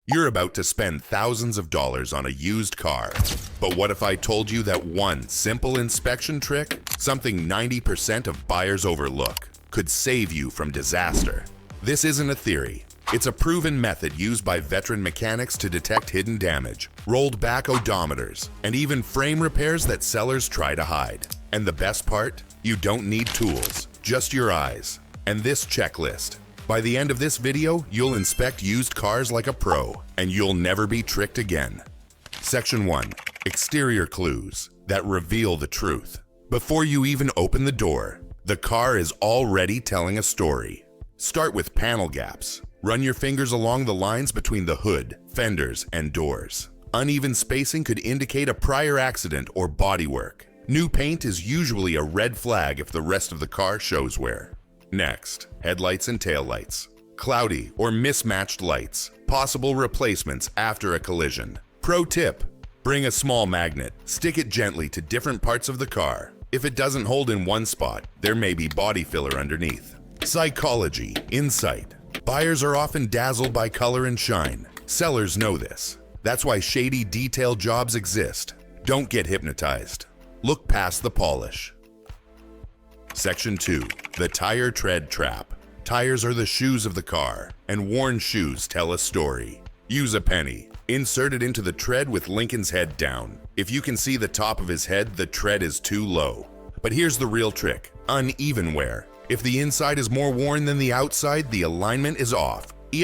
You're about to spend thousands of dollars on a used car. But what if I told you that one simple inspection trick, something 90% of buyers overlook, could save you from disaster? This isn't a theory. It's a proven method used by veteran mechanics to detect hidden damage, rolled back odometers, and even frame repairs that sellers try to hide. And the best part? You don't need tools, just your eyes and this checklist. By the end of this video, you'll inspect used cars like a pro, and you'll never be tricked again. Section 1. Exterior clues that reveal the truth. Before you even open the door, the car is already telling a story. Start with panel gaps. Run your fingers along the lines between the hood, fenders, and doors. Uneven spacing could indicate a prior accident or bodywork. New paint is usually a red flag if the rest of the car shows wear. Next, headlights and taillights. Cloudy or mismatched lights, possible replacements after a collision. Pro tip: bring a small magnet. Stick it gently to different parts of the car. If it doesn't hold in one spot, there may be body filler underneath. Psychology, insight. Buyers are often dazzled by color and shine. Sellers know this. That's why shady detail jobs exist. Don't get hypnotized. Look past the polish. Section 2. The tire tread trap. Tires are the shoes of the car, and worn shoes tell a story. Use a penny. Insert it into the tread with Lincoln's head down. If you can see the top of his head, the tread is too low. But here's the real trick: uneven wear. If the inside is more worn than the outside, the alignment is off. And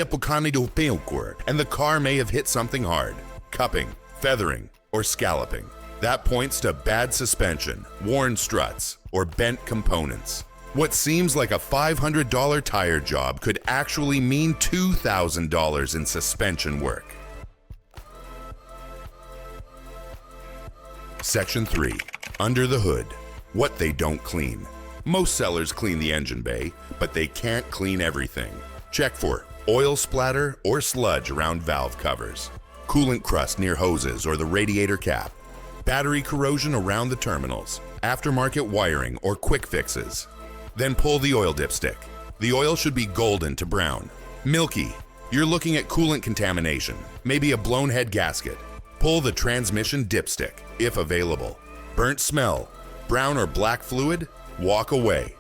the car may have hit something hard. Cupping, feathering, or scalloping. That points to bad suspension, worn struts, or bent components. What seems like a $500 tire job could actually mean $2,000 in suspension work. Section 3. Under the hood. What they don't clean. Most sellers clean the engine bay, but they can't clean everything. Check for oil splatter or sludge around valve covers, coolant crust near hoses or the radiator cap, battery corrosion around the terminals, aftermarket wiring or quick fixes. Then pull the oil dipstick. The oil should be golden to brown. Milky. You're looking at coolant contamination, maybe a blown head gasket. Pull the transmission dipstick, if available. Burnt smell, brown or black fluid, walk away.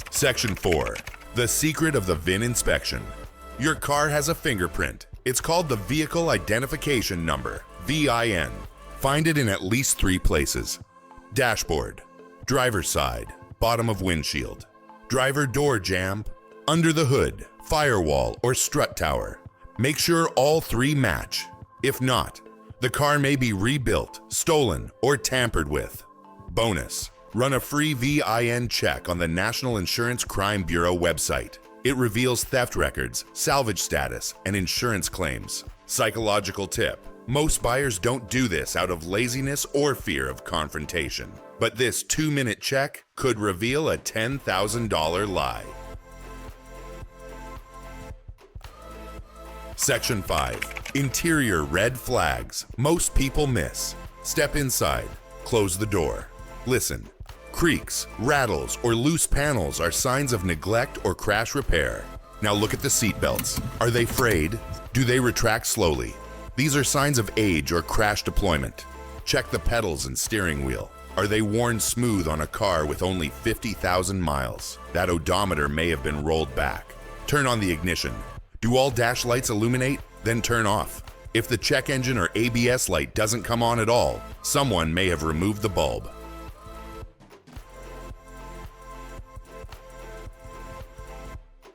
Section 4. The secret of the VIN inspection. Your car has a fingerprint. It's called the Vehicle Identification Number, VIN. Find it in at least 3 places: dashboard, driver's side, bottom of windshield, driver door jamb, under the hood, firewall, or strut tower. Make sure all 3 match. If not, the car may be rebuilt, stolen, or tampered with. Bonus: run a free VIN check on the National Insurance Crime Bureau website. It reveals theft records, salvage status, and insurance claims. Psychological tip: most buyers don't do this out of laziness or fear of confrontation. But this 2-minute check could reveal a $10,000 lie. Section 5. Interior red flags most people miss. Step inside. Close the door. Listen. Creaks, rattles, or loose panels are signs of neglect or crash repair. Now look at the seat belts. Are they frayed? Do they retract slowly? These are signs of age or crash deployment. Check the pedals and steering wheel. Are they worn smooth on a car with only 50,000 miles? That odometer may have been rolled back. Turn on the ignition. Do all dash lights illuminate? Then turn off. If the check engine or ABS light doesn't come on at all, someone may have removed the bulb.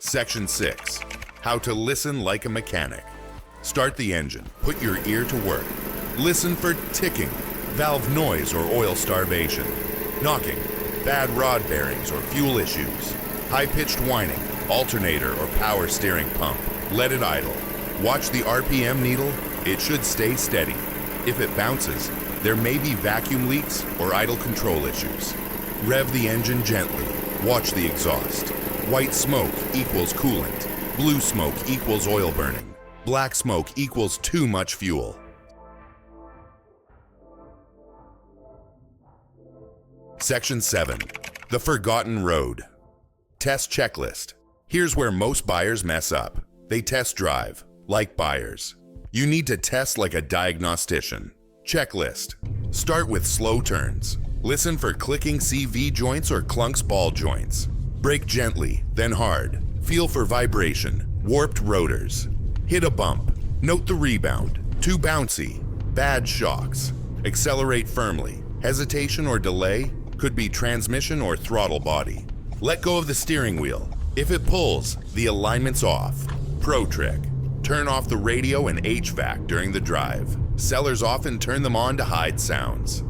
Section 6. How to listen like a mechanic. Start the engine. Put your ear to work. Listen for ticking, valve noise or oil starvation, knocking, bad rod bearings or fuel issues, high-pitched whining, alternator or power steering pump. Let it idle. Watch the RPM needle. It should stay steady. If it bounces, there may be vacuum leaks or idle control issues. Rev the engine gently. Watch the exhaust. White smoke equals coolant. Blue smoke equals oil burning. Black smoke equals too much fuel. Section 7. The Forgotten Road. Test checklist. Here's where most buyers mess up. They test drive, like buyers. You need to test like a diagnostician. Checklist. Start with slow turns. Listen for clicking CV joints or clunks ball joints. Brake gently, then hard. Feel for vibration, warped rotors. Hit a bump. Note the rebound. Too bouncy. Bad shocks. Accelerate firmly. Hesitation or delay could be transmission or throttle body. Let go of the steering wheel. If it pulls, the alignment's off. Pro trick. Turn off the radio and HVAC during the drive. Sellers often turn them on to hide sounds.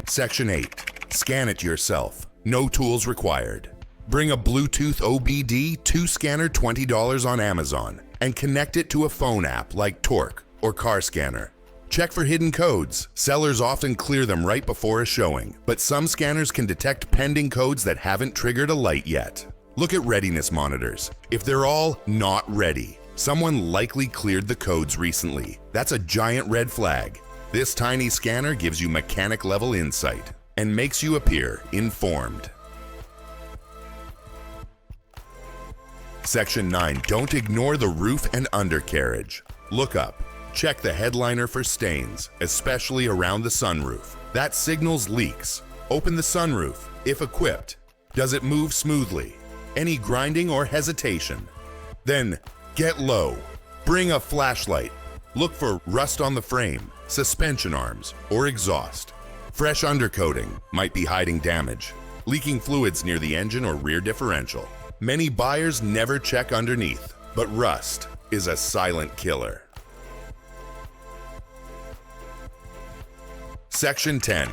Section 8. Scan it yourself. No tools required. Bring a Bluetooth OBD 2 scanner $20 on Amazon and connect it to a phone app like Torque or Car Scanner. Check for hidden codes. Sellers often clear them right before a showing, but some scanners can detect pending codes that haven't triggered a light yet. Look at readiness monitors. If they're all not ready, someone likely cleared the codes recently. That's a giant red flag. This tiny scanner gives you mechanic-level insight and makes you appear informed. Section 9. Don't ignore the roof and undercarriage. Look up. Check the headliner for stains, especially around the sunroof. That signals leaks. Open the sunroof, if equipped. Does it move smoothly? Any grinding or hesitation? Then get low. Bring a flashlight. Look for rust on the frame, suspension arms, or exhaust. Fresh undercoating might be hiding damage. Leaking fluids near the engine or rear differential. Many buyers never check underneath, but rust is a silent killer. Section 10.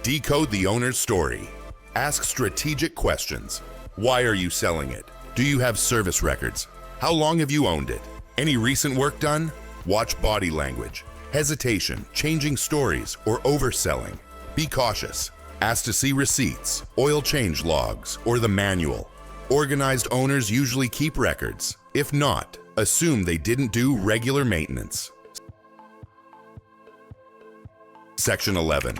Decode the owner's story. Ask strategic questions. Why are you selling it? Do you have service records? How long have you owned it? Any recent work done? Watch body language. Hesitation, changing stories, or overselling. Be cautious. Ask to see receipts, oil change logs, or the manual. Organized owners usually keep records. If not, assume they didn't do regular maintenance. Section 11.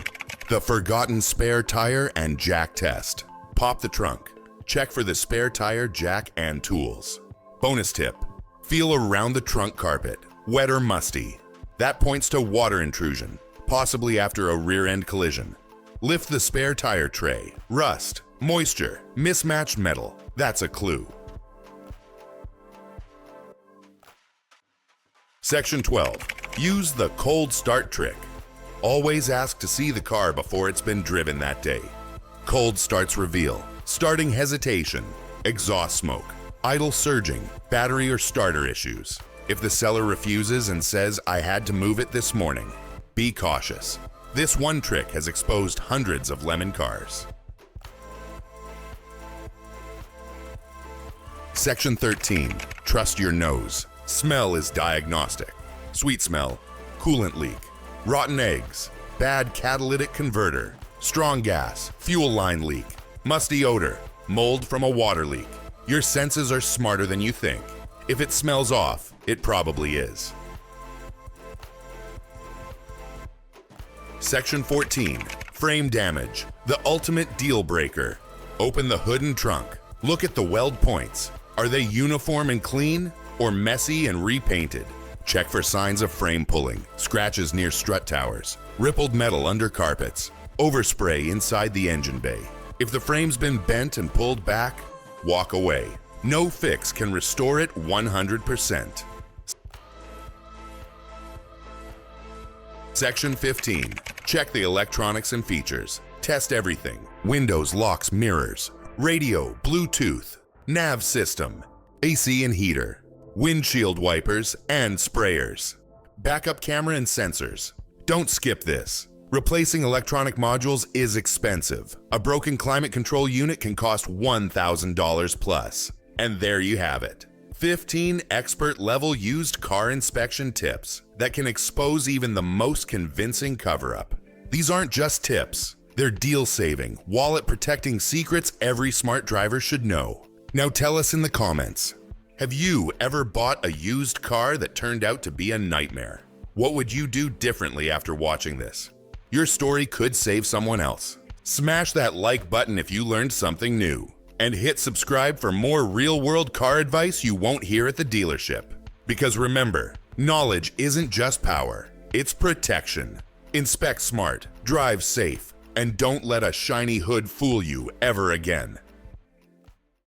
The forgotten spare tire and jack test. Pop the trunk. Check for the spare tire, jack, and tools. Bonus tip. Feel around the trunk carpet, wet or musty. That points to water intrusion, possibly after a rear-end collision. Lift the spare tire tray. Rust, moisture, mismatched metal. That's a clue. Section 12. Use the cold start trick. Always ask to see the car before it's been driven that day. Cold starts reveal starting hesitation, exhaust smoke, idle surging, battery or starter issues. If the seller refuses and says, "I had to move it this morning," be cautious. This one trick has exposed hundreds of lemon cars. Section 13. Trust your nose. Smell is diagnostic. Sweet smell, coolant leak, rotten eggs, bad catalytic converter, strong gas, fuel line leak, musty odor, mold from a water leak. Your senses are smarter than you think. If it smells off, it probably is. Section 14. Frame damage, the ultimate deal breaker. Open the hood and trunk. Look at the weld points. Are they uniform and clean, or messy and repainted? Check for signs of frame pulling, scratches near strut towers, rippled metal under carpets, overspray inside the engine bay. If the frame's been bent and pulled back, walk away. No fix can restore it 100%. Section 15. Check the electronics and features. Test everything. Windows, locks, mirrors, radio, Bluetooth, nav system, AC and heater, windshield wipers, and sprayers. Backup camera and sensors. Don't skip this. Replacing electronic modules is expensive. A broken climate control unit can cost $1,000 plus. And there you have it. 15 expert-level used car inspection tips that can expose even the most convincing cover-up. These aren't just tips. They're deal-saving, wallet-protecting secrets every smart driver should know. Now tell us in the comments, have you ever bought a used car that turned out to be a nightmare? What would you do differently after watching this? Your story could save someone else. Smash that like button if you learned something new. And hit subscribe for more real-world car advice you won't hear at the dealership. Because remember, knowledge isn't just power, it's protection. Inspect smart, drive safe, and don't let a shiny hood fool you ever again.